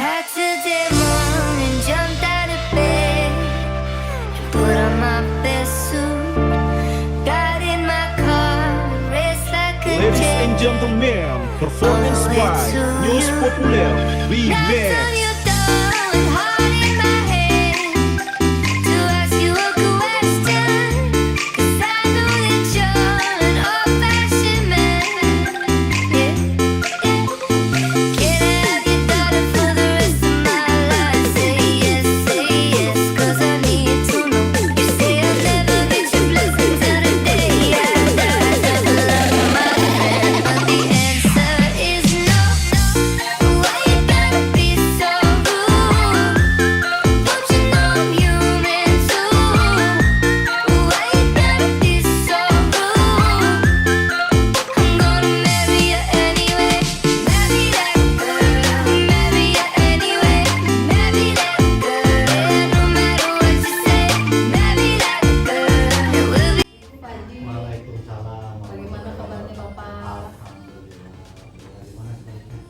Saturday morning, jumped out of bed and put on my best suit. Got in my car, raced like a Ladies jet. and gentlemen, performance by News Populer Remix.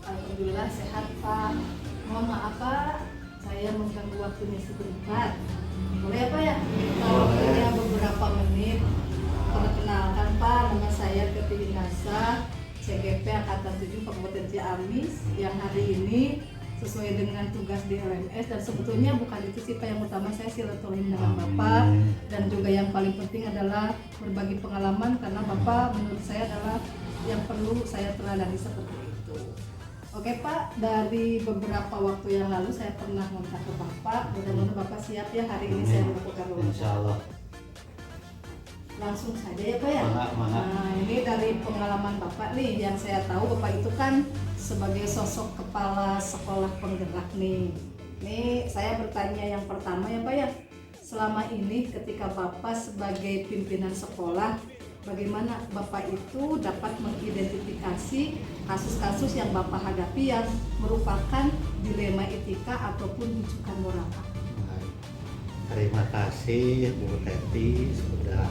Alhamdulillah sehat Pak. Mohon maaf Pak, saya mengganggu waktunya sebentar. Boleh apa ya? Kita waktunya beberapa menit. Perkenalkan Pak, nama saya Keti Indasa, CGP Angkatan 7 Kabupaten Ciamis, yang hari ini sesuai dengan tugas di LMS, dan sebetulnya bukan itu sih Pak yang utama, saya silaturahim dengan Bapak, dan juga yang paling penting adalah berbagi pengalaman, karena Bapak menurut saya adalah yang perlu saya teladani seperti itu. Oke Pak, dari beberapa waktu yang lalu saya pernah kontak ke Bapak, mudah-mudahan Bapak siap ya hari ini saya melakukan wawancara. Insya Allah. Langsung saja ya Pak ya. Mana. Nah ini dari pengalaman Bapak nih, yang saya tahu Bapak itu kan sebagai sosok kepala sekolah penggerak nih. Nih saya bertanya yang pertama ya Pak ya, selama ini ketika Bapak sebagai pimpinan sekolah, bagaimana Bapak itu dapat mengidentifikasi kasus-kasus yang Bapak hadapi yang merupakan dilema etika ataupun rujukan moral? Baik. Terima kasih Bu Teti sudah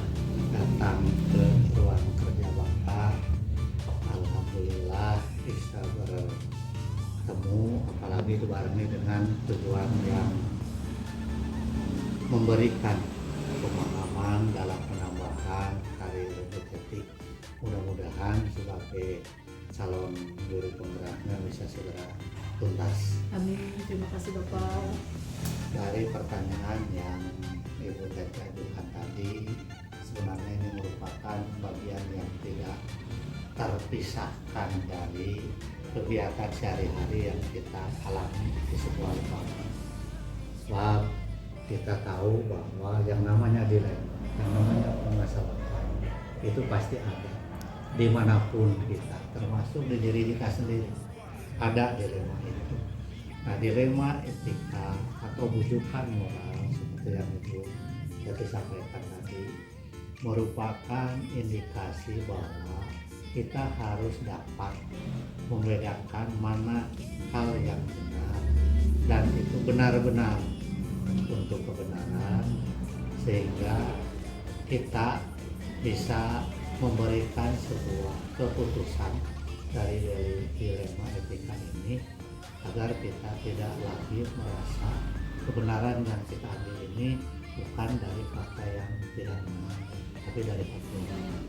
datang ke ruang kerja Bapak. Alhamdulillah bisa bertemu, apalagi dibarengi dengan tujuan yang memberikan pemahaman dalam penambahan karir Bu Teti. Mudah-mudahan sebagai calon guru penggeraknya bisa segera tuntas. Amin, terima kasih Bapak. Dari pertanyaan yang Ibu Teti ajukan tadi, sebenarnya ini merupakan bagian yang tidak terpisahkan dari kegiatan sehari-hari yang kita alami di sebuah lembaga. Sebab kita tahu bahwa yang namanya dilema, yang namanya permasalahan itu pasti ada dimanapun kita, termasuk di diri kita sendiri ada dilema itu. Nah, dilema etika atau bujukan moral seperti yang Ibu Teti sampaikan tadi merupakan indikasi bahwa kita harus dapat membedakan mana hal yang benar dan itu benar-benar untuk kebenaran, sehingga kita bisa memberikan sebuah keputusan dari dilema etika ini agar kita tidak lagi merasa kebenaran yang kita ambil ini bukan dari fakta yang tidak benar, tapi dari fakta yang benar.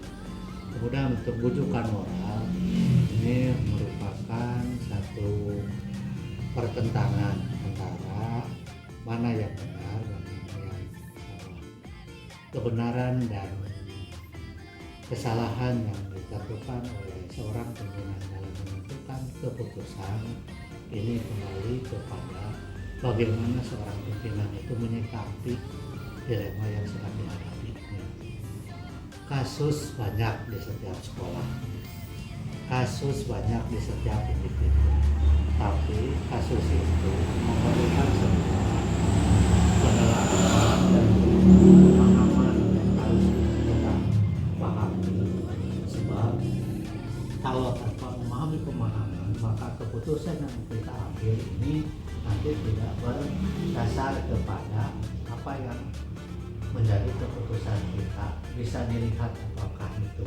Kemudian untuk bujukan moral ini merupakan satu pertentangan antara mana yang benar dan mana yang salah. Kebenaran dan kesalahan yang ditentukan oleh seorang pimpinan dalam menentukan keputusan ini kembali kepada bagaimana seorang pimpinan itu menyikapi dilema yang sedang dihadapi. Kasus banyak di setiap sekolah, kasus banyak di setiap individu, tapi kasus itu memerlukan sebuah penelitian dan pemahaman yang harus kita pahami kalau tanpa memahami pemahaman, maka keputusan yang kita ambil ini nanti tidak berdasar kepada apa yang menjadi keputusan kita. Bisa dilihat apakah itu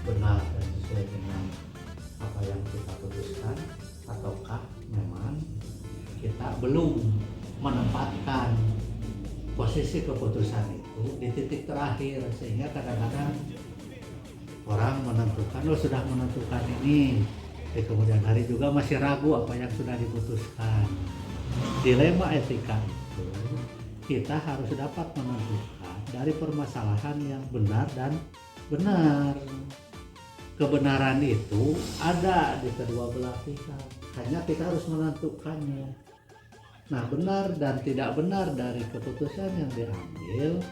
benar dan sesuai dengan apa yang kita putuskan, ataukah memang kita belum menempatkan posisi keputusan itu di titik terakhir, sehingga kadang-kadang orang menentukan, sudah menentukan ini, di kemudian hari juga masih ragu apa yang sudah diputuskan. Dilema etika itu kita harus dapat menentukan dari permasalahan yang benar dan benar. Kebenaran itu ada di kedua belah pihak, hanya kita harus menentukannya. Nah, benar dan tidak benar dari keputusan yang diambil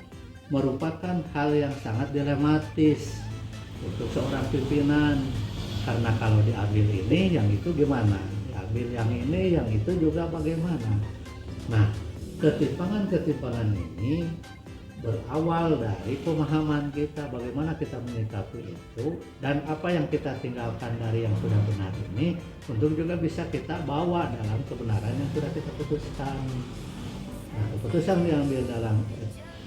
merupakan hal yang sangat dilematis untuk seorang pimpinan, karena kalau diambil ini, yang itu gimana? Diambil yang ini, yang itu juga bagaimana? Nah, ketimpangan-ketimpangan ini berawal dari pemahaman kita, bagaimana kita menyikapi itu, dan apa yang kita tinggalkan dari yang sudah benar ini untuk juga bisa kita bawa dalam kebenaran yang sudah kita putuskan. Nah, keputusan yang diambil dalam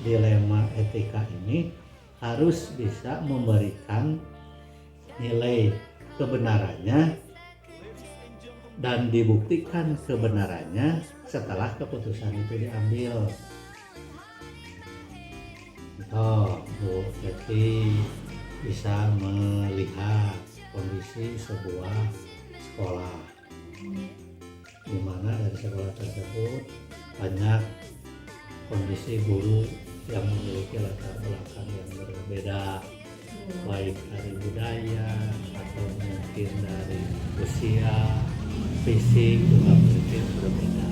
dilema etika ini harus bisa memberikan nilai kebenarannya dan dibuktikan kebenarannya setelah keputusan itu diambil. Bu Betty bisa melihat kondisi sebuah sekolah, di mana dari sekolah tersebut banyak kondisi guru yang memiliki latar belakang yang berbeda, baik dari budaya atau mungkin dari usia, fisik juga mungkin berbeda.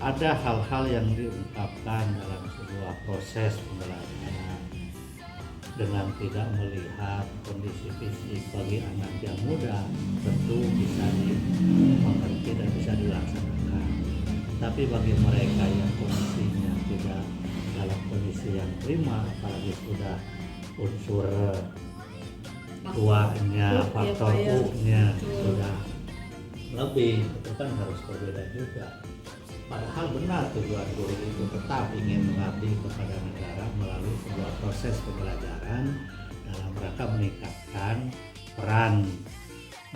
Ada hal-hal yang diungkapkan dalam sebuah proses pembelajaran dengan tidak melihat kondisi fisik bagi anak yang muda, tentu bisa dimengerti dan bisa dilaksanakan. Tapi bagi mereka yang kondisinya tidak dalam kondisi yang prima, apalagi sudah unsur tuanya, faktor U-nya sudah lebih, itu kan harus berbeda juga. Padahal benar tujuan guru itu tetap ingin mengabdi kepada negara melalui sebuah proses pembelajaran dalam rangka meningkatkan peran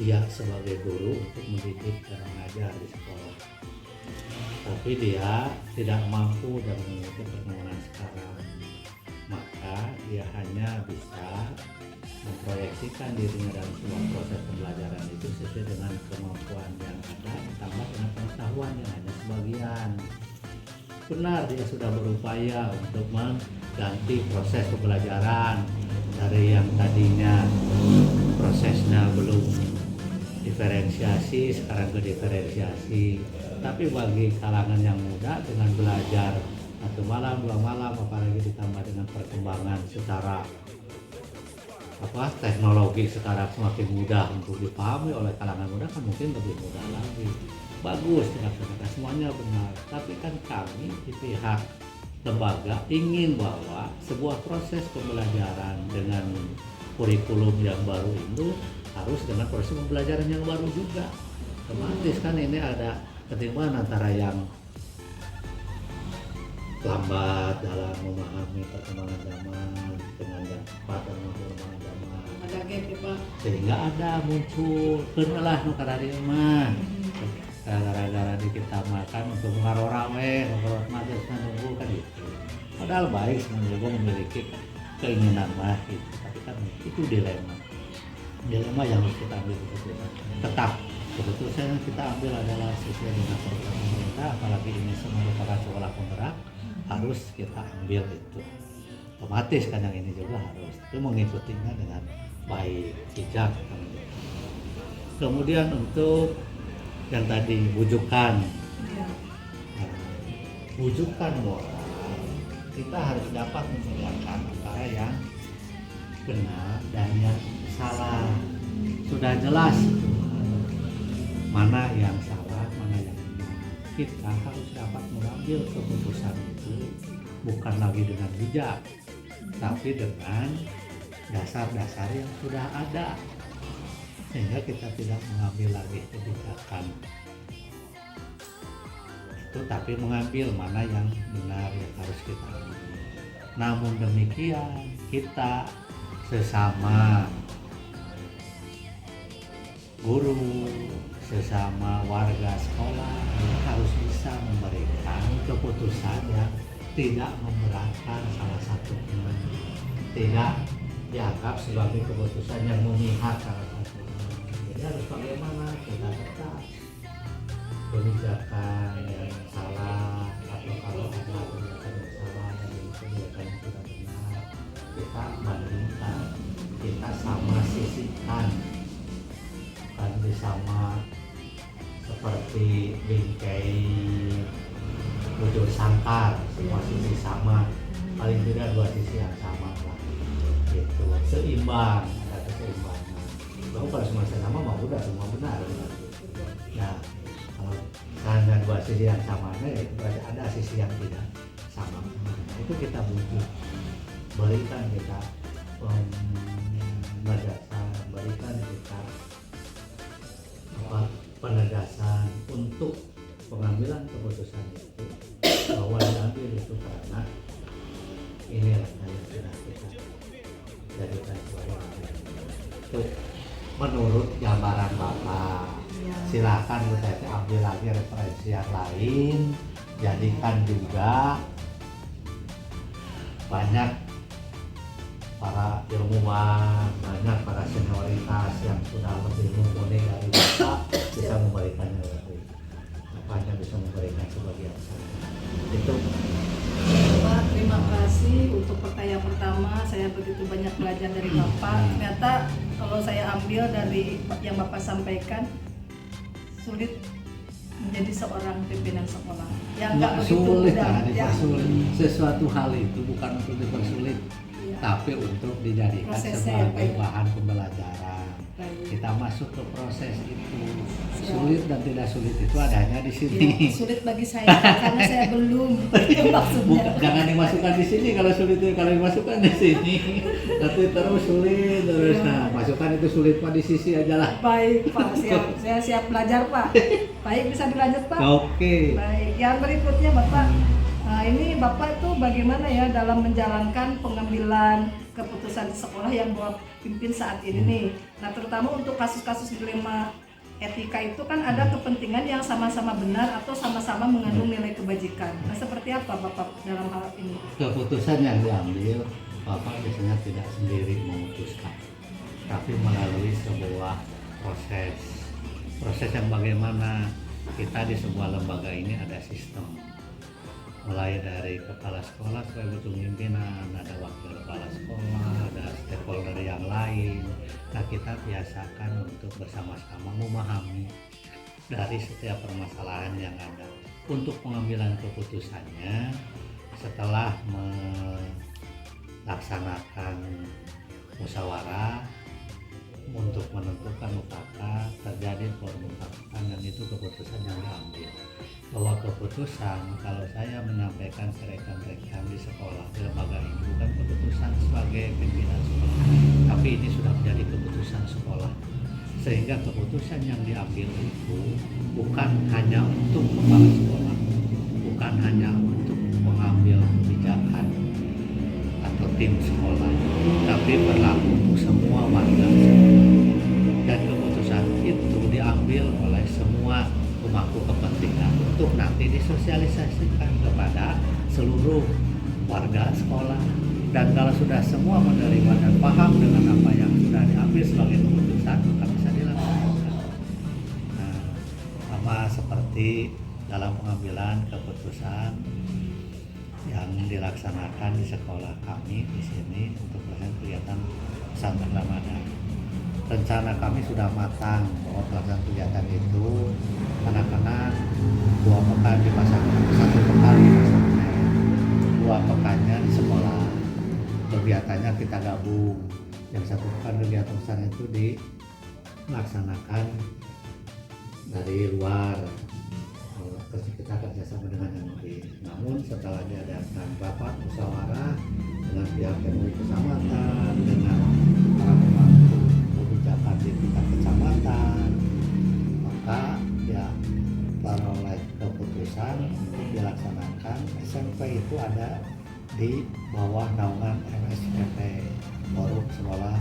dia sebagai guru untuk mendidik dan mengajar di sekolah. Tapi dia tidak mampu dan memiliki perkembangan sekarang, maka dia hanya bisa memproyeksikan dirinya dalam sebuah proses pembelajaran itu sesuai dengan kemampuan yang ada ditambah dengan pengetahuan yang hanya sebagian. Benar, dia sudah berupaya untuk mengganti proses pembelajaran dari yang tadinya prosesnya belum diferensiasi, sekarang ke diferensiasi. Tapi bagi kalangan yang muda, dengan belajar satu malam, dua malam, apalagi ditambah dengan perkembangan secara teknologi sekarang semakin mudah untuk dipahami oleh kalangan muda, kan mungkin lebih mudah lagi. Bagus dilaksanakan, semuanya benar. Tapi kan kami di pihak lembaga ingin bahwa sebuah proses pembelajaran dengan kurikulum yang baru itu harus dengan proses pembelajaran yang baru juga. Otomatis kan ini ada ketimpangan antara yang lambat dalam memahami perkembangan zaman dengan yang cepat dalam perkembangan zaman. Ada gap ya Pak. Sehingga ada muncul kenalah nukarari mah. Gara-gara kita makan untuk mengaruh rame, mengaruh macet, nunggu kan gitu. Padahal baik sebenarnya memiliki keinginan mah gitu. Tapi kan itu dilema yang harus kita ambil keputusan. Tetap keputusan yang kita ambil adalah sesuai dengan program pemerintah, apalagi ini semua merupakan sekolah penggerak, harus kita ambil itu. Otomatis kan yang ini juga harus itu mengikutinya dengan baik, bijak. Kemudian untuk yang tadi bujukan, bujukan moral, kita harus dapat membedakan antara yang benar dan yang salah. Sudah jelas mana yang salah, mana yang benar. Kita harus dapat mengambil keputusan itu bukan lagi dengan bijak, tapi dengan dasar-dasar yang sudah ada, sehingga kita tidak mengambil lagi kebijakan itu, tapi mengambil mana yang benar yang harus kita ambil. Namun demikian, kita sesama guru, sesama warga sekolah harus bisa memberikan keputusan yang tidak memberatkan salah satunya, tidak dianggap sebagai keputusan yang memihak salah satunya. Jadi harus bagaimana kita tetap kebijakan yang salah, atau kalau ada kebijakan yang salah dan kebijakan yang tidak benar, kita bandingkan, kita sama sisihkan, kan sama seperti bingkai bujur sangkar, semua sisi sama, paling tidak dua sisi yang sama lah, gitu, seimbang, ada keseimbangan. Kalau pada semua sama mah udah semua benar. Nah, kalau hanya dua sisi yang sama, itu berarti ada sisi yang tidak sama. Nah, itu kita butuh berikan kita penegasan, berikan kita penegasan untuk pengambilan keputusan itu, bahwa diambil itu karena inilah yang sudah kita jadikan sebagai itu menurut gambaran Bapak. Silakan kita ambil lagi referensi yang lain, jadikan juga banyak para ilmuwan, banyak para senioritas yang sudah lebih mumpuni dari Bapak bisa memberikannya lebih, apanya bisa memberikan sebagian saja. Itu Pak, terima kasih untuk pertanyaan pertama. Saya begitu banyak belajar dari Bapak. Ternyata kalau saya ambil dari yang Bapak sampaikan, sulit menjadi seorang pimpinan sekolah. Yang nggak begitu sulit, mudah. dipersulit. Sesuatu hal itu bukan untuk dipersulit, tapi untuk dijadikan Prosesnya sebagai ya, Pak. bahan pembelajaran. Baik. Kita masuk ke proses itu. Siap. Sulit dan tidak sulit itu adanya di sini. Ya, sulit bagi saya karena saya belum. Itu maksudnya. Jangan dimasukkan di sini kalau sulit, kalau dimasukkan di sini nanti terus sulit terus. Ya. Nah, masukkan itu sulit Pak di sisi aja lah. Baik Pak, siap. Saya siap belajar Pak. Baik, bisa dilanjut Pak. Oke. Baik, yang berikutnya Bapak. Nah, ini Bapak itu bagaimana ya dalam menjalankan pengambilan keputusan di sekolah yang Bapak pimpin saat ini nih. Nah, terutama untuk kasus-kasus dilema etika itu kan ada kepentingan yang sama-sama benar atau sama-sama mengandung nilai kebajikan. Nah, seperti apa Bapak dalam hal ini? Keputusan yang diambil Bapak biasanya tidak sendiri memutuskan, tapi melalui sebuah proses yang bagaimana kita di sebuah lembaga ini ada sistem, mulai dari kepala sekolah sebagai pimpinan, ada wakil kepala sekolah, ada stakeholder yang lain. Nah, kita biasakan untuk bersama-sama memahami dari setiap permasalahan yang ada. Untuk pengambilan keputusannya, setelah melaksanakan musyawarah untuk menentukan mufakat, terjadi permufakat, dan itu keputusan yang diambil. Bahwa keputusan, kalau saya menyampaikan ke rekan-rekan di sekolah, di lembaga ini, bukan keputusan sebagai pimpinan sekolah, tapi ini sudah menjadi keputusan sekolah, sehingga keputusan yang diambil itu bukan hanya untuk kepala sekolah, bukan hanya untuk mengambil kebijakan atau tim sekolah, tapi berlaku untuk semua warga sekolah. Dan keputusan itu diambil oleh semua pemangku kepentingan untuk nanti disosialisasikan kepada seluruh warga sekolah. Dan kalau sudah semua menerima dan paham dengan apa yang sudah diambil sebagai keputusan, maka bisa dilaksanakan. Nah, sama seperti dalam pengambilan keputusan yang dilaksanakan di sekolah kami di sini untuk pelaksanaan kegiatan pesantren Ramadan. Rencana kami sudah matang bahwa pelaksanaan kegiatan itu anak-anak 2 pekan di pesantren, 1 pekan di pesantren, 2 pekannya di sekolah. Kegiatannya kita gabung. Yang 1 pekan kegiatan pesantren itu dilaksanakan dari luar. Kita kerjasama dengan yang lain. Namun setelah diadakan rapat musyawarah dengan pihak MUI Kecamatan, dengan dilaksanakan di tingkat kecamatan, maka ya peroleh keputusan untuk dilaksanakan SMP itu ada di bawah naungan MSPP, Forum Sekolah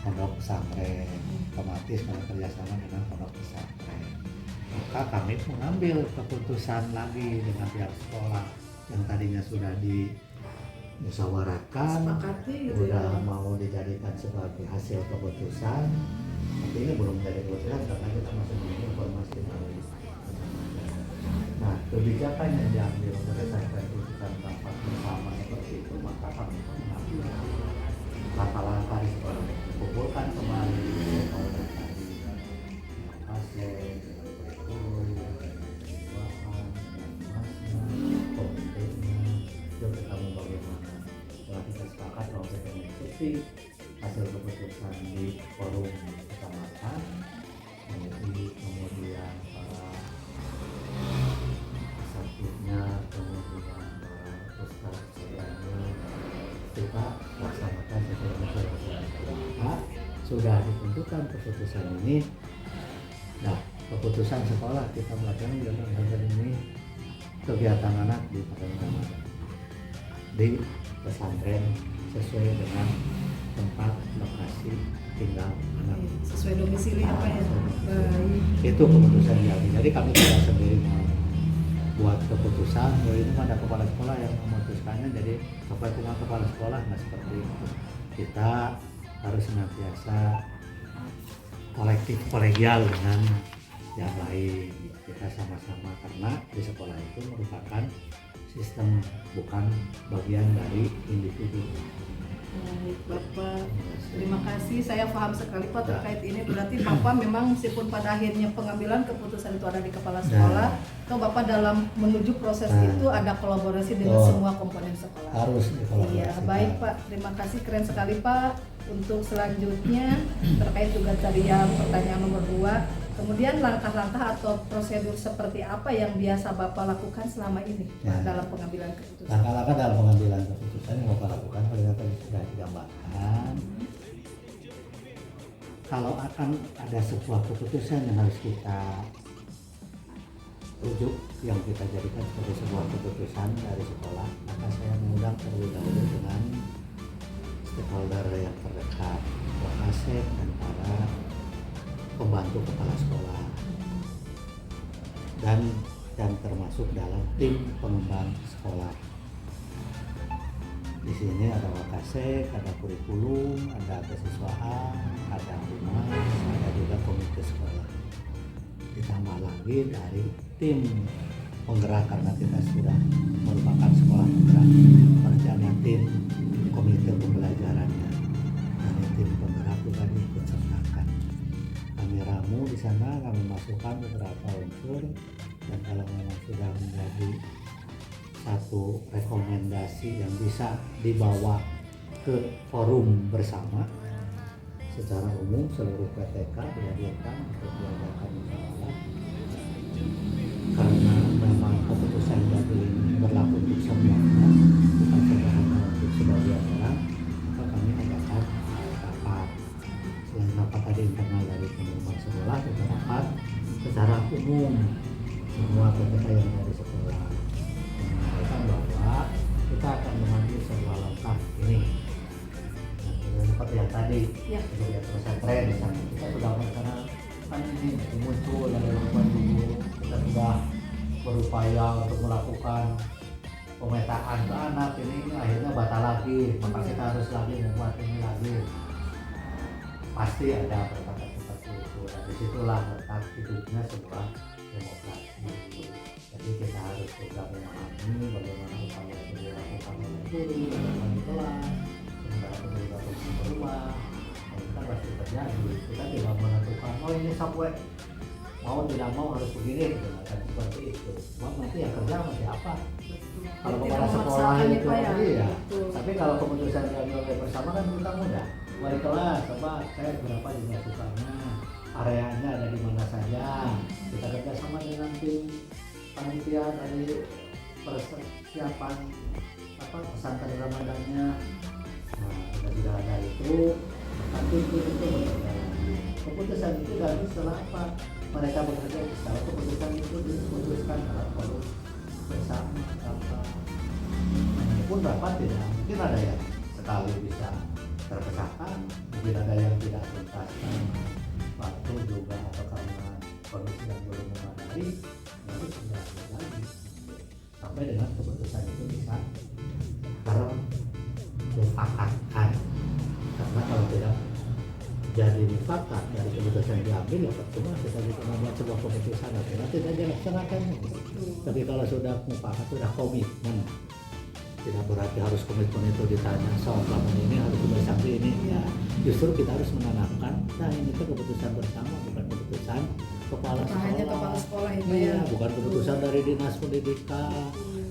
Pondok Pesantren, otomatis kerjasama dengan pondok pesantren. Maka kami mengambil keputusan lagi dengan pihak sekolah yang tadinya sudah dimusyawarahkan, Sepakati gitu sudah ya. mau dijadikan sebagai hasil keputusan, tapi ini belum menjadi keputusan karena kita masih menunggu informasi dari kecamatan. Nah, kebijakan yang diambil berdasarkan keputusan rapat bersama seperti itu, maka kami pun mengambil langkah-langkah di sekolah, kumpulkan kembali sekolah tadi, pasien, kurikulum, bahan, masnya, komitenya, juga ketemu bagaimana. Setelah kita sepakat bahwa kita mengikuti hasil keputusan di forum kecamatan, kemudian para sakitnya, kemudian para ustaz sayangnya, kita laksanakan sesuai dengan keputusan. Nah, sudah ditentukan keputusan ini. Nah, keputusan sekolah kita melakukan dalam hal ini kegiatan anak di pesantren, di pesantren sesuai dengan tempat lokasi tinggal anak. Sesuai domisili apa ya? Baik. Itu keputusan diambil. Jadi kami tidak sendiri membuat keputusan. Bahwa ini ada kepala sekolah yang memutuskannya. Jadi sampai cuma kepala sekolah nggak seperti itu. Kita harus senantiasa kolektif kolegial dengan yang lain. Kita sama-sama karena di sekolah itu merupakan sistem, bukan bagian dari individu. Baik, Bapak, terima kasih. Saya paham sekali Pak terkait ini. Berarti Bapak memang meskipun pada akhirnya pengambilan keputusan itu ada di kepala sekolah, atau Bapak dalam menuju proses itu ada kolaborasi dengan semua komponen sekolah. Harus dikolaborasikan. Iya, baik Pak. Terima kasih, keren sekali Pak. Untuk selanjutnya terkait juga tadi yang pertanyaan nomor 2, kemudian langkah-langkah atau prosedur seperti apa yang biasa Bapak lakukan selama ini Pak, dalam pengambilan keputusan? Langkah-langkah dalam pengambilan keputusan yang Bapak lakukan seperti tadi sudah digambarkan. Kalau akan ada sebuah keputusan yang harus kita rujuk, yang kita jadikan sebagai sebuah keputusan dari sekolah, maka saya mengundang terlebih dahulu dengan stakeholder yang terdekat, Wakasek dan para pembantu kepala sekolah, dan termasuk dalam tim pengembang sekolah. Di sini ada Wakasek, ada kurikulum, ada kesiswaan, ada humas, ada juga komite sekolah. Ditambah lagi dari tim penggerak karena kita sudah merupakan sekolah penggerak, perencana tim komite pembelajarannya, dari tim penggerak juga diikut sertakan. Kami ramu di sana, kami masukkan beberapa unsur, dan kalau memang sudah menjadi satu rekomendasi yang bisa dibawa ke forum bersama, secara umum seluruh PTK dihadirkan untuk diadakan musyawarah. Karena memang keputusan dari berlaku untuk semuanya, bukan saja hanya untuk sebagian orang, maka kami adakan rapat. Selain rapat tadi internal dari pengumuman sekolah, juga rapat secara umum semua PTK yang dari sekolah, menyampaikan bahwa kita akan mengambil sebuah langkah ini. Nah, seperti yang tadi, sebagai pesantren misalnya, kita sudah rencana kan ini muncul dari lingkungan dulu, kita sudah berupaya untuk melakukan pemetaan ke anak, ini akhirnya batal lagi, maka kita harus lagi membuat ini lagi. Pasti ada perkataan seperti itu, dan disitulah letak hidupnya sebuah demokrasi. Jadi kita harus juga memahami bagaimana upaya yang dilakukan oleh guru, bagaimana di kelas, sementara pemerintah di rumah. Kita pasti terjadi, kita tidak menentukan, oh ini sampai mau tidak mau harus begini, gitu, kan seperti itu. Cuma nanti yang kerja masih apa? Kalau kepala sekolah itu iya. Tapi kalau keputusan diambil oleh bersama kan kita mudah. Wali kelas, coba saya berapa dimasukkannya, areanya ada di mana saja. Kita kerjasama dengan tim panitia dari persiapan pesantren Ramadannya. Nah, kita sudah ada itu, nanti itu berjalan. keputusan itu dari setelah apa mereka bekerja setelah keputusan itu diputuskan dalam forum bersama apa pun rapat tidak mungkin ada yang sekali bisa terpecahkan, mungkin ada yang tidak tuntas karena waktu juga atau karena kondisi yang belum memadai, lalu tidak lagi sampai dengan keputusan itu bisa kalau mufakatkan, karena kalau tidak jadi mufakat dari keputusan diambil ya percuma kita bisa membuat sebuah keputusan akhirnya tidak dilaksanakan. Tapi kalau sudah mufakat sudah komitmen, tidak berarti harus komitmen itu ditanya soal kamu ini harus seperti ini ya, justru kita harus menanamkan nah ini tuh keputusan bersama bukan keputusan kepala sekolah, hanya kepala sekolah itu ya, ya, bukan keputusan dari dinas pendidikan,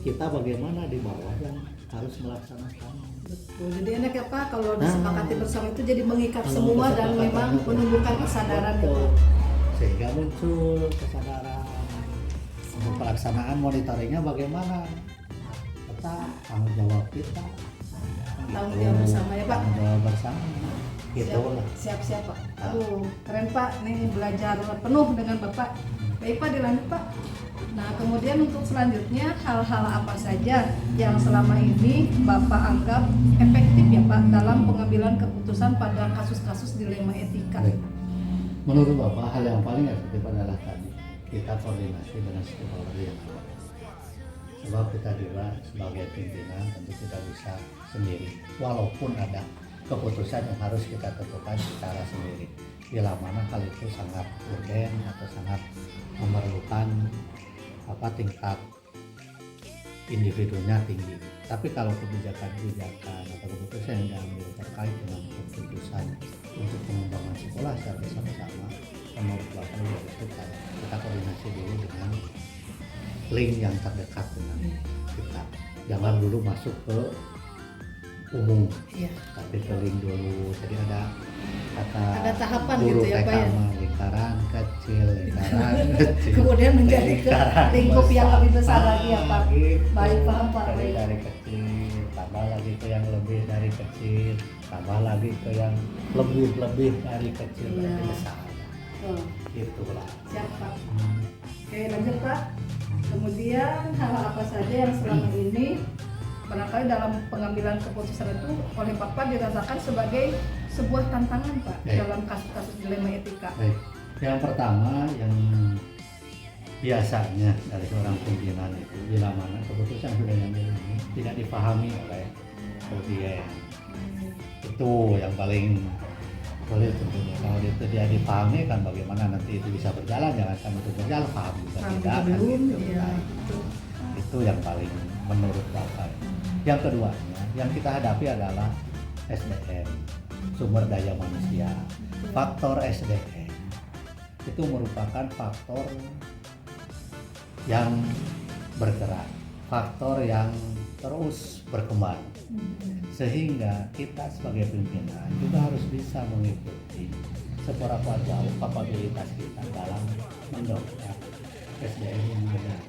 kita bagaimana di bawah yang harus melaksanakan. betul. Jadi enak ya Pak kalau disepakati bersama itu jadi mengikat Kalau semua dan kesepakatan memang itu. menumbuhkan kesadaran ya Betul. Pak. Sehingga muncul kesadaran untuk pelaksanaan monitoringnya bagaimana kita tanggung jawab kita Tanggung jawab bersama ya Pak. tanggung jawab bersama gitu lah. Siap Pak. Aduh keren Pak, nih belajar penuh dengan Bapak. Baik Pak, dilanjut Pak. Nah kemudian untuk selanjutnya hal-hal apa saja yang selama ini Bapak anggap efektif ya Pak dalam pengambilan keputusan pada kasus-kasus dilema etika? Baik. Menurut Bapak hal yang paling efektif adalah tadi kita koordinasi dengan stakeholder yang ada. Sebab kita juga sebagai pimpinan tentu tidak bisa sendiri walaupun ada keputusan yang harus kita tentukan secara sendiri bila mana hal itu sangat urgen atau sangat memerlukan tingkat individunya tinggi. Tapi kalau kebijakan-kebijakan atau keputusan yang diambil terkait dengan keputusan untuk pengembangan sekolah secara bersama-sama, menurut Bapak dari itu kita koordinasi dulu dengan link yang terdekat dengan kita. Jangan dulu masuk ke umum, Iya. tapi ke link dulu. Jadi ada kata Ada tahapan guru gitu ya, TK Pak, ya? mah lingkaran kecil. Kemudian menjadi ke Lingkaran lingkup yang lebih besar lagi ya Pak. gitu. Baik, paham, Pak. Jadi Baik. dari kecil tambah lagi ke yang lebih dari kecil, tambah lagi ke yang lebih dari kecil Iya. berarti besar. Tuh, Itulah. siap Pak. Oke lanjut Pak. Kemudian hal apa saja yang selama ini barangkali dalam pengambilan keputusan itu oleh Bapak dirasakan sebagai sebuah tantangan Pak Baik. dalam kasus-kasus dilema etika? Baik. Yang pertama yang biasanya dari seorang pimpinan itu bila mana keputusan sudah diambil ini tidak dipahami oleh dia, itu yang paling sulit tentunya. Kalau itu dia dipahami kan bagaimana nanti itu bisa berjalan, jangan sampai itu berjalan paham juga Paham tidak kan belum, gitu. ya. Nah, itu yang paling menurut Bapak. Yang keduanya yang kita hadapi adalah SDM, sumber daya manusia. Faktor SDM itu merupakan faktor yang bergerak, faktor yang terus berkembang, sehingga kita sebagai pimpinan juga harus bisa mengikuti seberapa jauh kapabilitas kita dalam mendongkrak SDM yang benar.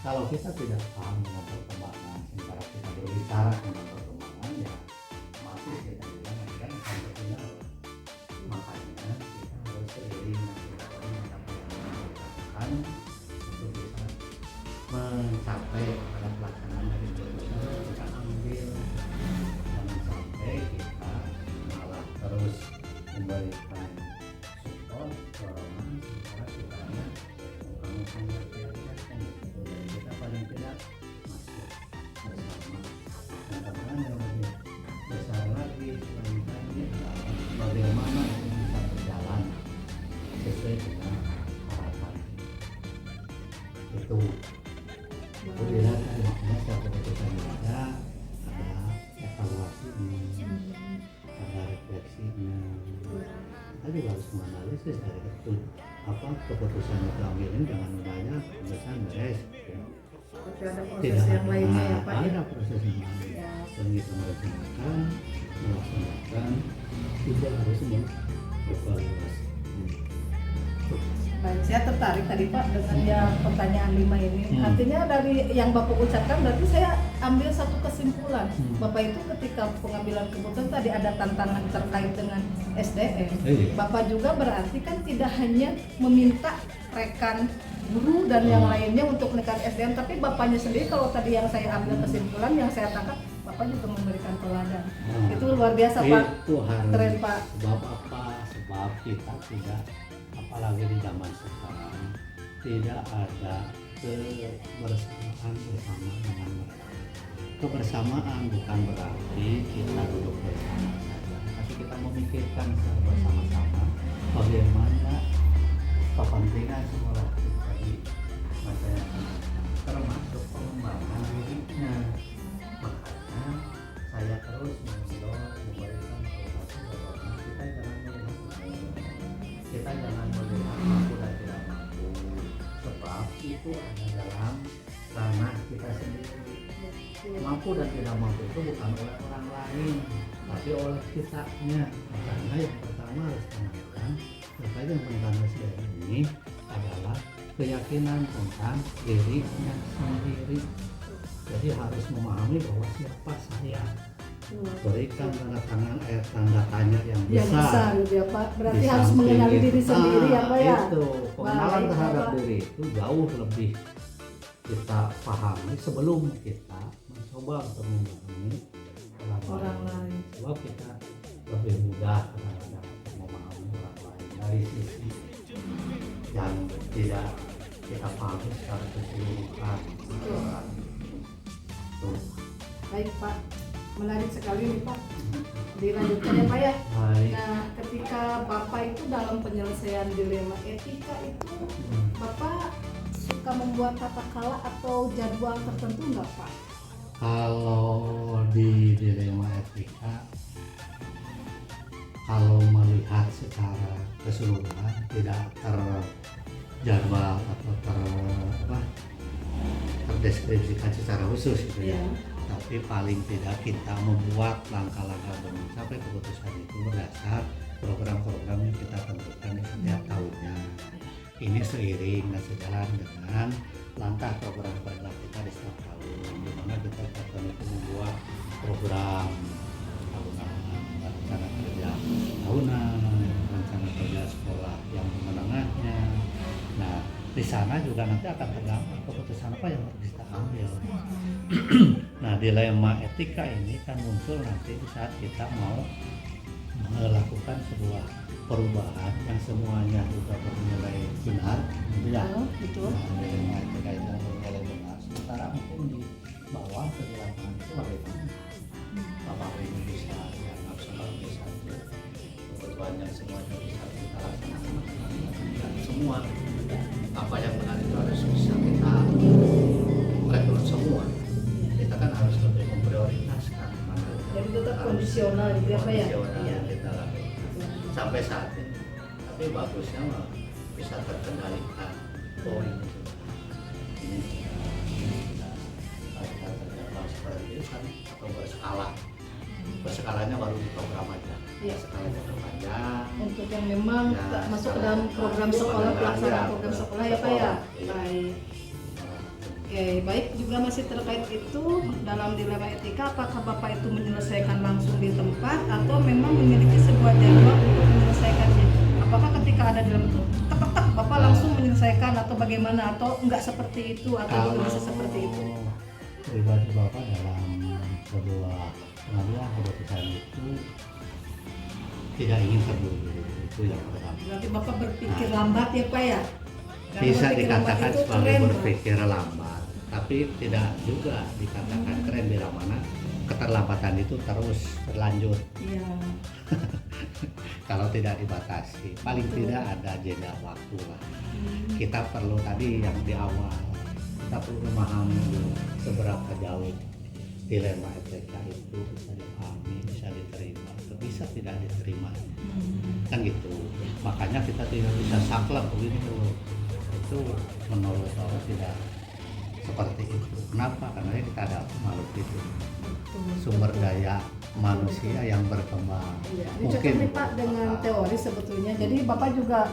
Kalau kita tidak paham dengan perkembangan, sementara kita berbicara tentang perkembangan ya masih kita bilang kan sampai final. Makanya kita harus seiring dengan kita melakukan untuk bisa mencapai pada pelaksanaan dari keputusan yang kita ambil. Jangan sampai kita malah terus memberikan support dorongan sementara kita kamu prioritaskan gitu. Dan kita paling tidak masuk bersama dan tantangan yang lebih besar lagi sebenarnya adalah bagaimana ini bisa berjalan sesuai dengan harapan itu. Itu dilihat makanya setiap keputusan yang ada evaluasinya, ada refleksinya. Kita juga harus menganalisis dari itu keputusan yang diambil ini dengan mudahnya keputusan beres. Tapi ada proses yang lainnya ya Pak. Ada proses yang lain Ya. dan kita melaksanakan juga harus mengevaluasi. Baik, saya tertarik tadi Pak dengan yang pertanyaan 5 ini. Artinya dari yang Bapak ucapkan berarti saya ambil satu kesimpulan. Bapak itu ketika pengambilan keputusan tadi ada tantangan terkait dengan SDM. Bapak juga berarti kan tidak hanya meminta rekan guru dan yang lainnya untuk menekan SDM, tapi Bapaknya sendiri kalau tadi yang saya ambil kesimpulan, yang saya tangkap, Bapak juga memberikan teladan. Itu luar biasa Pak. Itu harus. Keren Pak. Sebab apa? Sebab kita tidak, apalagi di zaman sekarang, tidak ada kebersamaan bersama dengan mereka. Kebersamaan bukan berarti kita duduk bersama saja, tapi kita memikirkan secara bersama-sama bagaimana kepentingan sekolah kita di masa yang akan datang, termasuk pengembangan dirinya. Makanya saya terus mendorong memberikan informasi bahwa kita jangan melihat mampu dan tidak mampu, sebab itu ada dalam ranah kita sendiri. Mampu dan tidak mampu itu bukan oleh orang lain, tapi oleh kitanya. Makanya yang pertama harus tanamkan terkait dengan pengembangan SDM ini adalah keyakinan tentang dirinya sendiri. Jadi harus memahami bahwa siapa saya. Berikan tanda tangan tanda tanya yang besar gitu ya Pak. Berarti Di harus samping mengenali itu, diri sendiri ya Pak ya. Itu pengenalan Baik, terhadap Bapak. diri itu jauh lebih kita pahami sebelum kita mencoba untuk memahami Orang lain. Sebab kita lebih mudah terhadap memahami orang lain dari sisi yang tidak kita pahami secara keseluruhan. Tuh. Baik Pak, menarik sekali nih Pak. Dilanjutkan ya Pak ya. Baik. Nah, ketika Bapak itu dalam penyelesaian dilema etika itu, Bapak suka membuat tata kala atau jadwal tertentu nggak Pak? Kalau di dilema etika, kalau melihat secara keseluruhan tidak terjadwal atau terdeskripsikan secara khusus gitu ya. Tapi paling tidak kita membuat langkah-langkah untuk mencapai keputusan itu berdasar program-program yang kita tentukan di setiap tahunnya. Ini seiring dan sejalan dengan langkah program kerja kita di setiap tahun, di mana kita akan itu membuat program tahunan, rencana kerja tahunan, rencana kerja sekolah yang menengahnya. Nah, di sana juga nanti akan terdapat keputusan apa yang harus kita ambil. Nah, dilema etika ini kan muncul nanti di saat kita mau melakukan sebuah perubahan yang semuanya juga bernilai benar, gitu ya. Betul. Nah, dilema etika itu bernilai benar. Sementara mungkin di bawah kejelasan itu bagaimana? Bapak ini bisa dianggap sebagai satu kebutuhan yang semuanya bisa kita laksanakan dan semua apa yang benar itu harus bisa kita rekrut semua. Kita kan harus lebih memprioritaskan mana. Jadi tetap kondisional gitu ya Pak ya. Kondisional Iya. kita lakukan sampai saat ini. Tapi bagusnya mah bisa terkendalikan. Oh ini sudah kita terjadwal seperti itu kan atau berskala. Berskalanya baru di program aja. Iya. Skalanya terpanjang. Untuk yang memang Ya, tak masuk ke skala- dalam program sekolah, skala- pelaksanaan ya, program betul. sekolah ya Pak ya. Iya. Baik. Oke, baik, juga masih terkait itu dalam dilema etika, apakah Bapak itu menyelesaikan langsung di tempat atau memang memiliki sebuah jadwal untuk menyelesaikannya? Apakah ketika ada dilema itu tek Bapak langsung menyelesaikan atau bagaimana, atau enggak seperti itu atau Kalau juga bisa seperti itu? pribadi Bapak dalam sebuah pengambilan keputusan itu tidak ingin terburu-buru, itu yang pertama. Berarti Bapak berpikir lambat ya Pak ya? Karena Bisa berpikir lambat dikatakan itu sebagai keren, Pak. berpikir lambat, tapi tidak juga dikatakan keren bila mana keterlambatan itu terus berlanjut Iya. kalau tidak dibatasi. Paling tidak ada jeda waktu lah. Kita perlu tadi yang di awal, kita perlu memahami dulu seberapa jauh dilema etika itu bisa dipahami, bisa diterima, atau bisa tidak diterima, kan gitu. Makanya kita tidak bisa saklek begini dulu. Itu menurut saya tidak seperti itu. Kenapa? Karena kita ada makhluk itu, sumber daya manusia yang berkembang. Iya, ini cocok nih Pak dengan teori sebetulnya. Jadi Bapak juga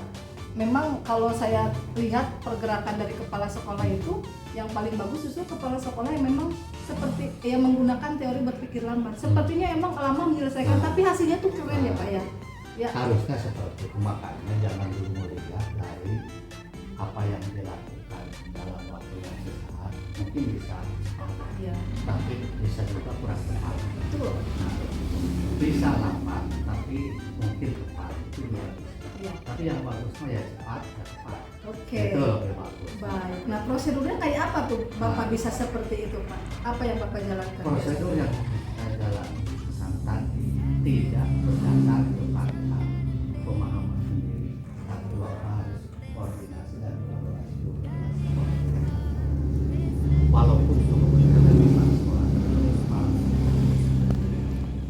memang kalau saya lihat pergerakan dari kepala sekolah itu yang paling bagus justru kepala sekolah yang memang seperti yang menggunakan teori berpikir lambat. Sepertinya emang lama menyelesaikan, tapi hasilnya tuh keren ya Pak ya. Ya. Harusnya seperti itu, makanya jangan dulu melihat dari apa yang dilakukan dalam waktu yang sesaat, mungkin bisa cepat, Ya. tapi bisa juga kurang cepat. Betul. Bisa lambat, tapi mungkin cepat itu juga bisa. Ya. Tapi yang bagusnya ya cepat, ya cepat. Oke. Itu lebih bagus. Baik. Nah, prosedurnya kayak apa tuh Bapak bisa seperti itu Pak? Apa yang Bapak jalankan? Prosedur yang saya jalankan tadi tidak berdasar kepada pemahaman sendiri, tapi Bapak harus koordinasi dan kolaborasi juga dengan semua pihak. Walaupun itu berbeda dengan sekolah terdepan,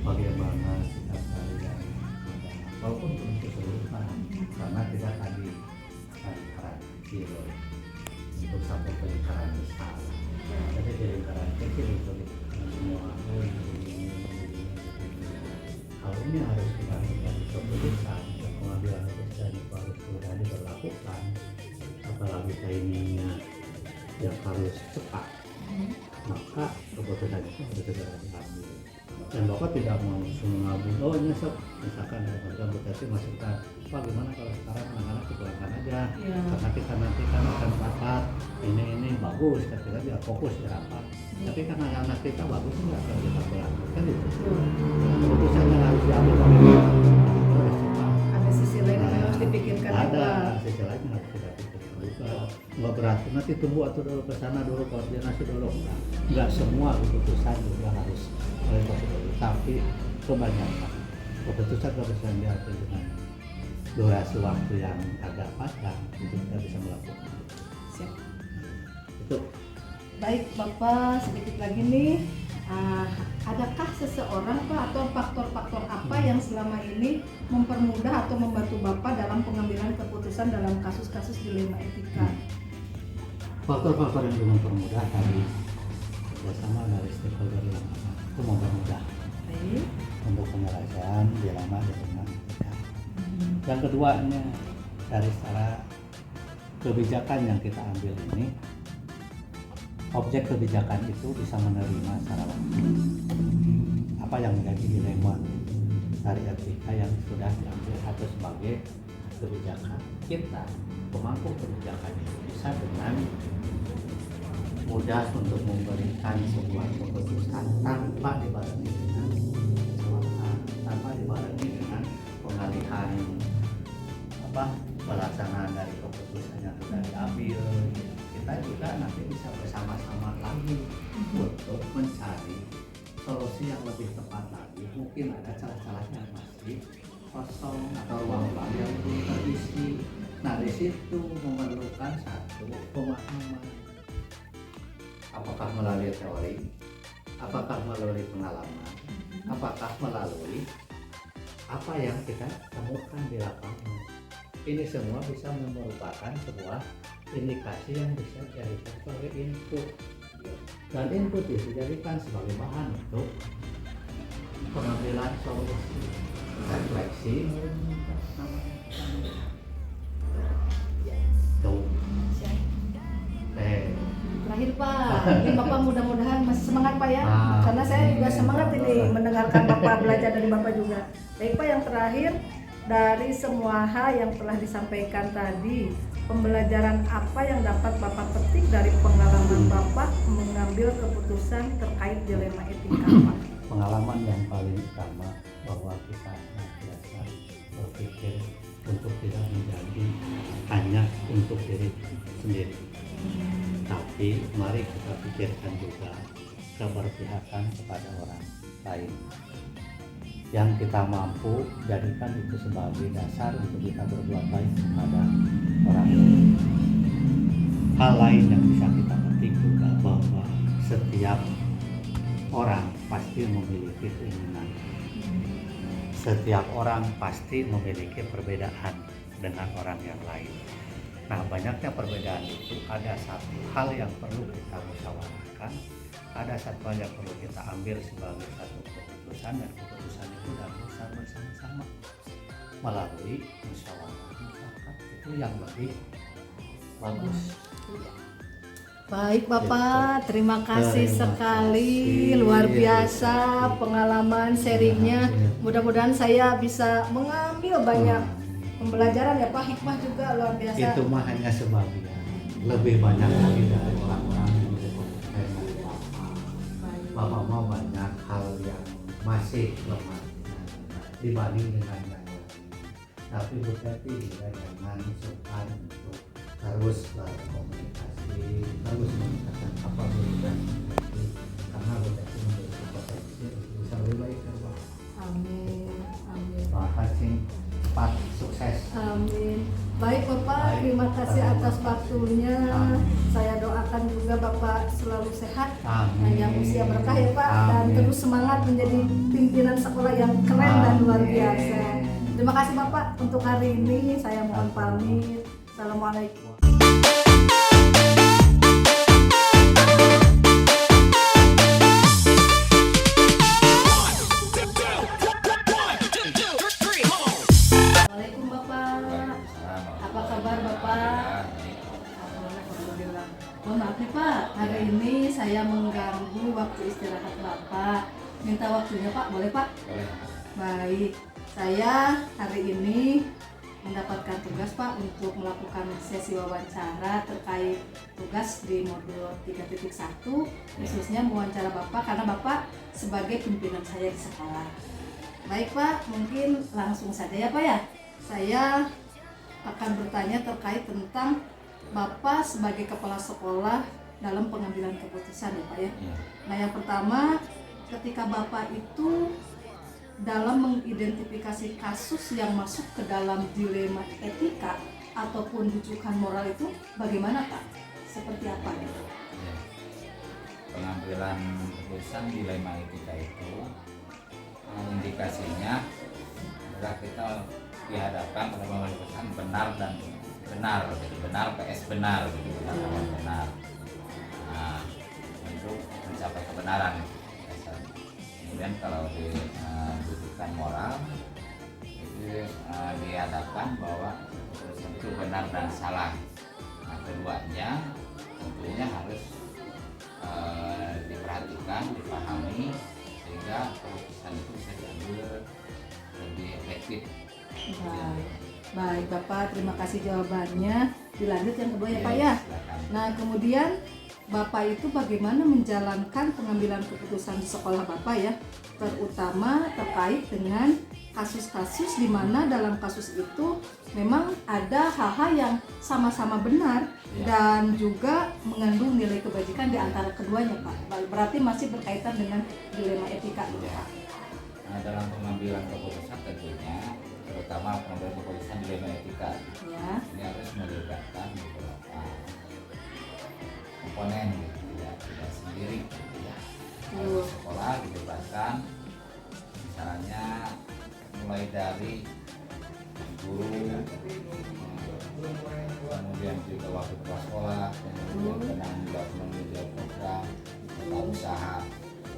bagaimana sikap kalian, walaupun belum kesulitan, karena tidak tadi lingkaran kecil untuk satu lingkaran besar. Jadi di lingkaran kecil itu semua kalau ini harus kita menjadi keputusan dan pengambilan keputusan itu harus sudah diberlakukan, apalagi timingnya yang harus cepat, maka keputusan itu harus segera diambil. Dan Bapak tidak mau langsung mengambil, oh nyesek, misalkan ada warga Bekasi masukkan, Pak gimana kalau sekarang anak-anak dipulangkan aja, Ya. karena kita nanti kan akan rapat, ini bagus, kita biar fokus di rapat. Tapi karena anak kita bagus nggak kalau kita pulangkan, kan itu. Keputusan yang harus diambil bagaimana? Harus cepat. Ada sisi lain yang harus dipikirkan Ada juga. sisi lain yang harus kita pikirkan juga. Nggak berarti nanti tunggu atau dulu ke sana dulu koordinasi dulu. Nggak semua keputusan juga harus oleh prosedur, tapi kebanyakan keputusan diambil dengan durasi waktu yang agak panjang itu kita bisa melakukan. Siap. Itu Baik Bapak, sedikit lagi nih, adakah seseorang Pak atau faktor-faktor apa yang selama ini mempermudah atau membantu Bapak dalam pengambilan keputusan dalam kasus-kasus dilema etika? faktor-faktor yang mempermudah tadi bersama dari stakeholder yang itu mempermudah Baik. untuk penyelesaian dilema etika. Yang keduanya dari secara kebijakan yang kita ambil ini, objek kebijakan itu bisa menerima secara langsung apa yang menjadi dilema dari etika yang sudah diambil atau sebagai kebijakan. Kita pemangku kebijakan itu bisa dengan mudah untuk memberikan sebuah keputusan tanpa dibarengi dengan kesalahan, tanpa dibarengi dengan pengalihan pelaksanaan dari keputusan yang sudah diambil. Kita juga nanti bisa bersama-sama lagi untuk mencari solusi yang lebih tepat lagi. Mungkin ada celah-celahnya masih kosong atau ruang-ruang yang belum terisi. Nah, di situ memerlukan satu pemahaman. Apakah melalui teori, apakah melalui pengalaman, apakah melalui apa yang kita temukan di lapangan. Ini semua bisa merupakan sebuah indikasi yang bisa dijadikan sebagai input, dan input itu dijadikan sebagai bahan untuk pengambilan solusi, refleksi, tuh. Terakhir Pak, ini Bapak mudah-mudahan masih semangat Pak ya, karena saya juga semangat ini Amin. mendengarkan Bapak belajar dari Bapak juga. Baik Pak, yang terakhir dari semua hal yang telah disampaikan tadi, pembelajaran apa yang dapat Bapak petik dari pengalaman Bapak mengambil keputusan terkait dilema etika Pak? Pengalaman yang paling utama bahwa kita biasa berpikir untuk tidak menjadi hanya untuk diri sendiri, tapi mari kita pikirkan juga keberpihakan kepada orang lain. Yang kita mampu jadikan itu sebagai dasar untuk kita berbuat baik kepada orang lain. Hal lain yang bisa kita petik juga bahwa setiap orang pasti memiliki keinginan. Setiap orang pasti memiliki perbedaan dengan orang yang lain. Nah, banyaknya perbedaan itu ada satu hal yang perlu kita musyawarahkan, ada satu hal yang perlu kita ambil sebagai satu keputusan, dan keputusan itu dapat bersama-sama. melalui musyawarah mufakat, itu yang lebih bagus. Baik Bapak, terima kasih Terima sekali, kasih. luar biasa pengalaman sharingnya. Mudah-mudahan saya bisa mengambil banyak pembelajaran ya Pak, hikmah juga luar biasa. Itu mah hanya sebagian, lebih banyak lagi dari orang-orang yang berkompeten. Bapak mah banyak hal yang masih lemah dibanding dengan yang lain. Tapi Bu Teti juga jangan sungkan untuk terus berkomunikasi, terus meningkatkan kapabilitas Bu Teti, karena Bu Teti memiliki potensi untuk bisa lebih baik ke depan. Amin, amin. Terima kasih, cepat sukses. Amin. Baik Bapak, Baik. terima kasih atas waktunya. Amin. Saya doakan juga Bapak selalu sehat, Amin. yang usia berkah ya Pak, dan Amin. terus semangat menjadi pimpinan sekolah yang keren dan luar Amin. biasa. Terima kasih Bapak untuk hari ini. Saya mohon pamit. Assalamualaikum. Assalamualaikum Bapak. Apa kabar Bapak? Alhamdulillah. Mohon maaf nih Pak, hari ini saya mengganggu waktu istirahat Bapak. Minta waktunya Pak, boleh Pak? Boleh. Baik, saya hari ini mendapatkan tugas Pak untuk melakukan sesi wawancara terkait tugas di modul 3.1, khususnya mewawancara Bapak karena Bapak sebagai pimpinan saya di sekolah. Baik Pak, mungkin langsung saja ya Pak ya. Saya akan bertanya terkait tentang Bapak sebagai kepala sekolah dalam pengambilan keputusan ya Pak ya. Iya. Nah yang pertama, ketika Bapak itu dalam mengidentifikasi kasus yang masuk ke dalam dilema etika ataupun rujukan moral itu bagaimana Pak? Seperti apa gitu? Iya. Pengambilan keputusan dilema etika itu indikasinya adalah kita dihadapkan pada pengambilan keputusan benar dan benar, jadi benar PS benar, gitu, benar lawan benar. Nah, untuk mencapai kebenaran. Kemudian kalau di rujukan moral itu dihadapkan bahwa keputusan itu benar dan salah. Nah, keduanya tentunya harus diperhatikan, dipahami sehingga keputusan itu bisa diambil lebih efektif. Baik Bapak, terima kasih jawabannya. Dilanjut yang kedua ya Pak ya. Silakan. Nah kemudian Bapak itu bagaimana menjalankan pengambilan keputusan di sekolah Bapak ya, terutama terkait dengan kasus-kasus di mana dalam kasus itu memang ada hal-hal yang sama-sama benar Ya. dan juga mengandung nilai kebajikan di antara keduanya Pak. Berarti masih berkaitan dengan dilema etika gitu Ya. Pak. Nah, dalam pengambilan keputusan tentunya terutama pengambilan keputusan dilema etika Ya. ini harus melibatkan beberapa komponen gitu, tidak sendiri gitu ya. Kalau sekolah dilibatkan misalnya mulai dari guru, kemudian juga wakil kepala sekolah, kemudian penanggung jawab program, tata usaha,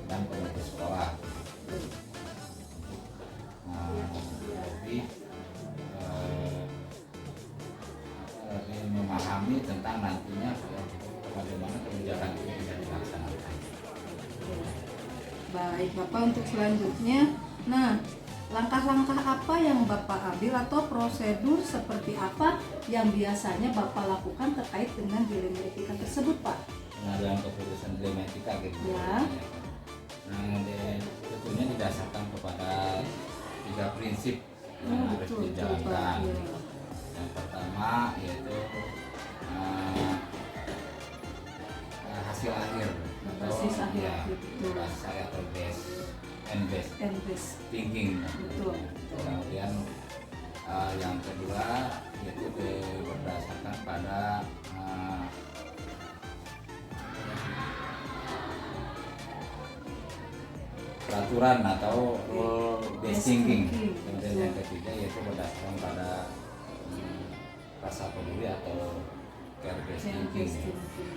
dan komite sekolah. Lebih memahami tentang nantinya bagaimana kebijakan itu bisa dilaksanakan. Baik Bapak, untuk selanjutnya, nah langkah-langkah apa yang Bapak ambil atau prosedur seperti apa yang biasanya Bapak lakukan terkait dengan dilema etika tersebut Pak? Nah, dalam keputusan dilema etika gitu. Ya. Nah, tentunya didasarkan kepada 3 prinsip yang harus betul, dijalankan. Pak. Ya. Yang pertama yaitu hasil akhir atau Basis akhir, ya, betul. bahasa atau base thinking. Betul. Kemudian yang kedua yaitu berdasarkan pada peraturan atau rule based thinking. Kemudian yang ketiga yaitu berdasarkan pada rasa peduli atau care based thinking.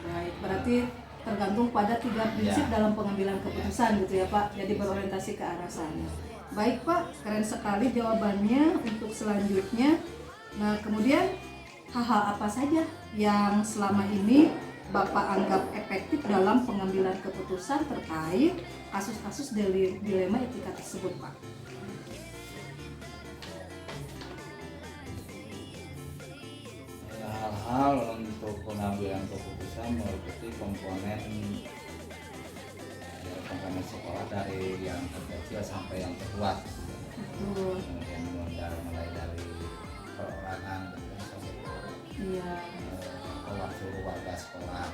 Baik, berarti tergantung pada 3 prinsip Ya. dalam pengambilan keputusan gitu ya Pak. Jadi berorientasi ke arah sana. Baik Pak, keren sekali jawabannya untuk selanjutnya. Nah kemudian hal-hal apa saja yang selama ini Bapak anggap efektif dalam pengambilan keputusan terkait kasus-kasus dilema etika tersebut Pak? Hal-hal untuk pengambilan keputusan meliputi komponen sekolah dari yang terkecil sampai yang tertua. Betul. Kemudian mulai dari perorangan sampai Iya. ke warga sekolah.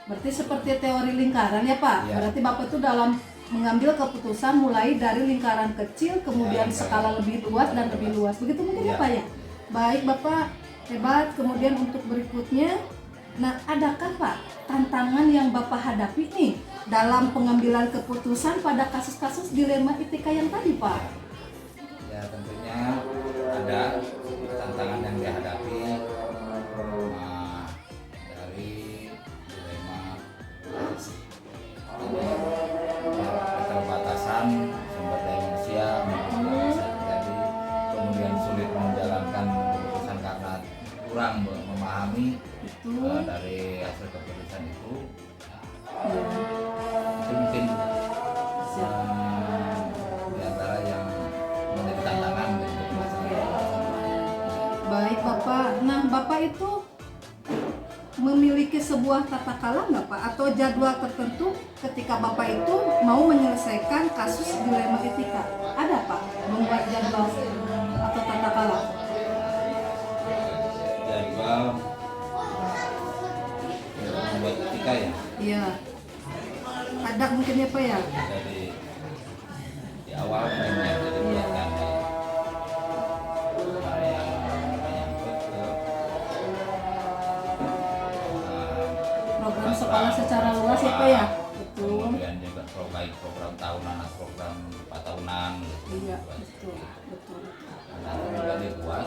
Berarti seperti teori lingkaran ya Pak? Iya. Berarti Bapak itu dalam mengambil keputusan mulai dari lingkaran kecil, kemudian Ya, skala lebih luas dan lebih luas. Begitu mungkin ya Iya. Pak ya? Baik Bapak, hebat. Kemudian untuk berikutnya, nah adakah Pak tantangan yang Bapak hadapi nih dalam pengambilan keputusan pada kasus-kasus dilema etika yang tadi Pak? Ya tentunya ada tantangan yang dihadapi dari dilema keterbatasan sumber daya manusia mungkin bisa terjadi, kemudian sulit menjalankan keputusan karena kurang memahami Itu dari hasil keputusan itu. ya. Itu mungkin Siap. di antara yang menjadi tantangan untuk masyarakat. Baik Bapak, nah Bapak itu memiliki sebuah tata kala nggak Pak? Atau jadwal tertentu ketika Bapak itu mau menyelesaikan kasus dilema etika? Ada Pak? Membuat jadwal atau tata kala? Jadwal membuat etika ya, Iya. Ada mungkin ya Pak ya? dari di awal mungkin ya, jadi buatkan hal yang menyangkut ke Program sekolah secara luas ya Pak ya? Betul. kemudian juga baik program tahunan atau program 4 tahunan gitu. Iya, Buat betul. seperti itu. Betul. Nah, itu juga dibuat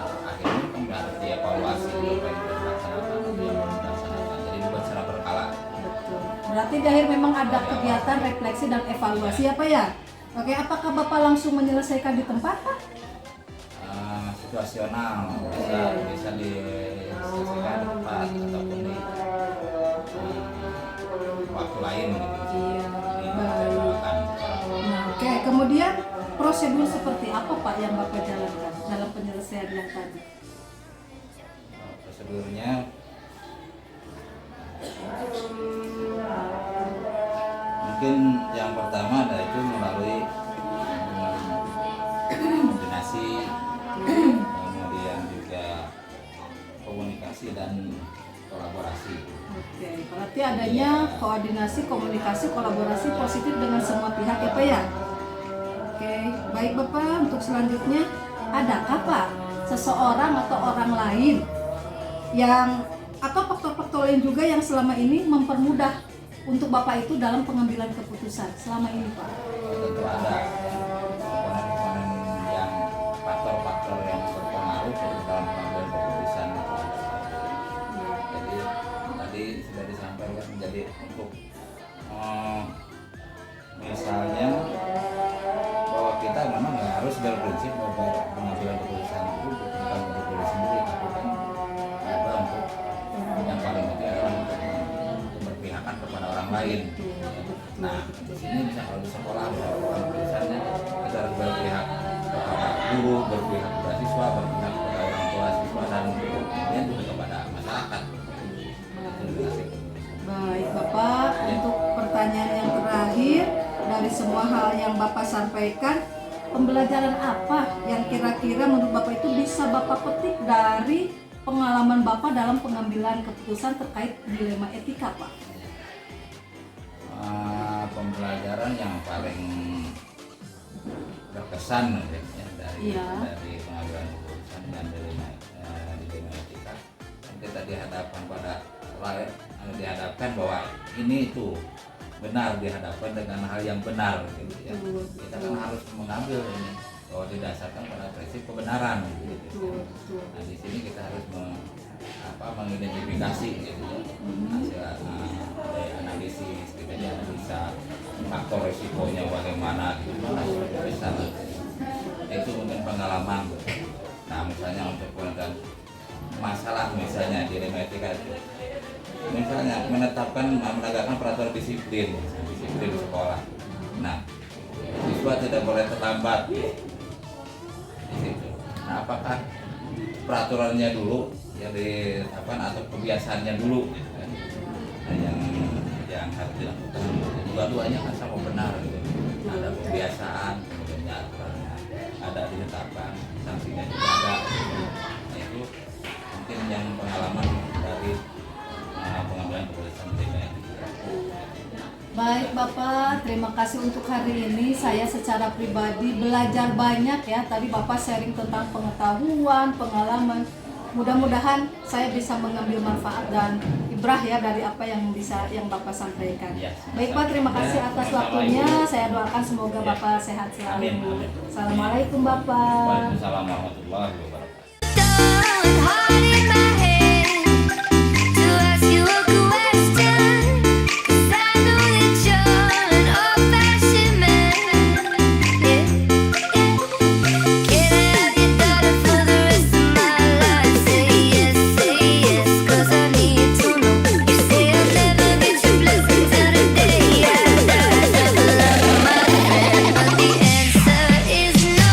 akhirnya kan harus dievaluasi apa yang dilaksanakan, apa yang belum dilaksanakan, jadi dibuat secara berkala. Betul. Berarti di akhir memang ada kegiatan refleksi dan evaluasi ya Pak ya? Oke, apakah Bapak langsung menyelesaikan di tempat Pak? Situasional bisa diselesaikan di tempat ataupun di waktu lain gitu. Iya, Dijadwalkan. Nah, oke. Kemudian prosedur seperti apa Pak yang Bapak jalankan dalam penyelesaian yang tadi? Prosedurnya mungkin yang pertama ada itu melalui koordinasi, kemudian juga komunikasi dan kolaborasi. Oke, berarti adanya koordinasi, komunikasi, kolaborasi positif dengan semua pihak ya Pak ya? Oke, baik Bapak, untuk selanjutnya adakah Pak seseorang atau orang lain yang atau faktor-faktor lain juga yang selama ini mempermudah untuk Bapak itu dalam pengambilan keputusan selama ini Pak? Tentu ada komponen-komponen yang faktor-faktor yang berpengaruh dalam pengambilan keputusan itu. Jadi tadi sudah disampaikan menjadi untuk misalnya bahwa kita memang nggak harus berprinsip bahwa pengambilan keputusan itu bukan untuk diri sendiri, tapi kan juga untuk yang paling penting adalah untuk keberpihakan kepada orang lain. Nah, di sini bisa kalau di sekolah keputusannya kita harus berpihak kepada guru, berpihak kepada siswa, berpihak kepada orang tua siswa, dan kemudian juga kepada masyarakat. Itu sih. Baik Bapak, untuk pertanyaan yang terakhir dari semua hal yang Bapak sampaikan, pembelajaran apa yang kira-kira menurut Bapak itu bisa Bapak petik dari pengalaman Bapak dalam pengambilan keputusan terkait dilema etika Pak? Pembelajaran yang paling berkesan ya, dari Iya. dari pengambilan keputusan dan dilema etika, kita dihadapkan bahwa ini itu benar, dihadapkan dengan hal yang benar gitu ya. Kita kan harus mengambil ini bahwa didasarkan pada prinsip kebenaran gitu. Betul, betul. Nah di sini kita harus mengidentifikasi gitu ya, hasil dari analisis, kita dianalisa faktor risikonya bagaimana gitu, dari sana itu mungkin pengalaman. Nah misalnya untuk penentuan masalah misalnya di Rematika itu, misalnya menegakkan peraturan disiplin sekolah. Nah siswa tidak boleh terlambat di situ. Nah apakah peraturannya dulu yang atau kebiasaannya dulu gitu kan? Nah, yang harus dilakukan dua-duanya kan sama benar gitu. Ada kebiasaan, kemudian aturannya ada ditetapkan, sanksinya juga ada gitu. Nah itu mungkin yang pengalaman dari pengambilan keputusan DPR. Baik Bapak, terima kasih untuk hari ini. Saya secara pribadi belajar banyak ya. Tadi Bapak sharing tentang pengetahuan, pengalaman. Mudah-mudahan saya bisa mengambil manfaat dan ibrah ya dari apa yang Bapak sampaikan. Ya, Baik Pak, terima kasih atas waktunya. Saya doakan semoga Ya. Bapak sehat selalu. Amin. Assalamualaikum Bapak. Waalaikumsalam warahmatullahi wabarakatuh. Throwing heart in my head to ask you a question, 'cause I know that you're an old-fashioned man. Yeah, yeah. Can I have your daughter for the rest of my life? Say yes, 'cause I need to know. You say I'll never get your blessing till the day I die. Never love my friend, but the answer is no.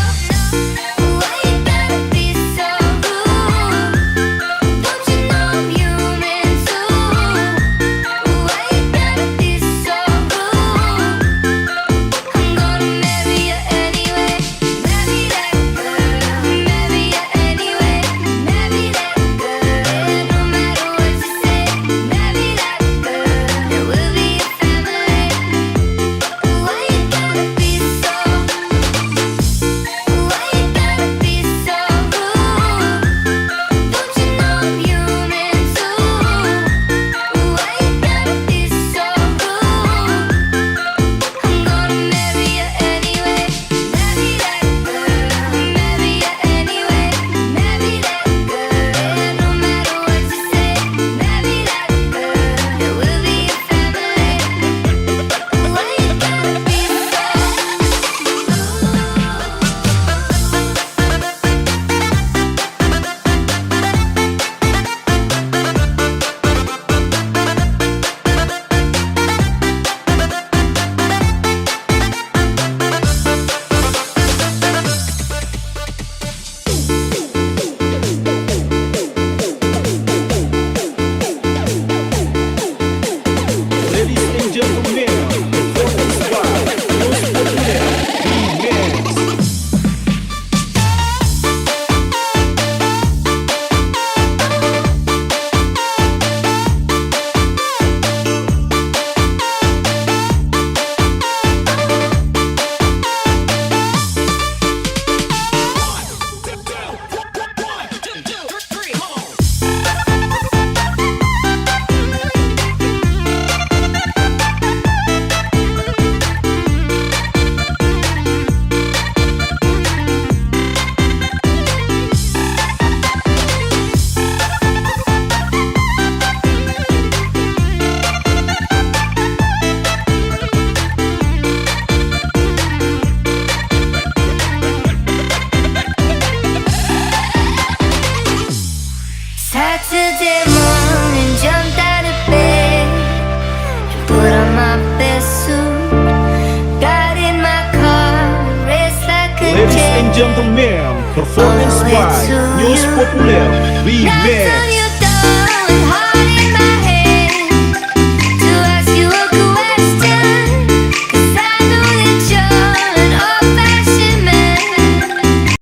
Why you gotta be so rude? Don't you know I'm human too? Why you gotta be so rude? I'm gonna marry you anyway. Marry that girl. Marry you anyway. Marry that girl. No matter what you say. Marry that girl. And we'll be a family. Why you gotta be so? Why you gotta be so rude? Don't you know I'm human too? Why you gotta be so rude? I'm gonna marry you anyway. Marry that girl. Marry you anyway. Marry that girl. No matter what you say. Marry that girl. And we'll be a family. Why you gotta be so? Ladies and gentlemen, performance by News Populer Remix. Saturday morning, jumped out of bed and put on my best suit. Got in my car, raced like a Ladies jet. and gentlemen, performance by News Populer Now I tell Remix. you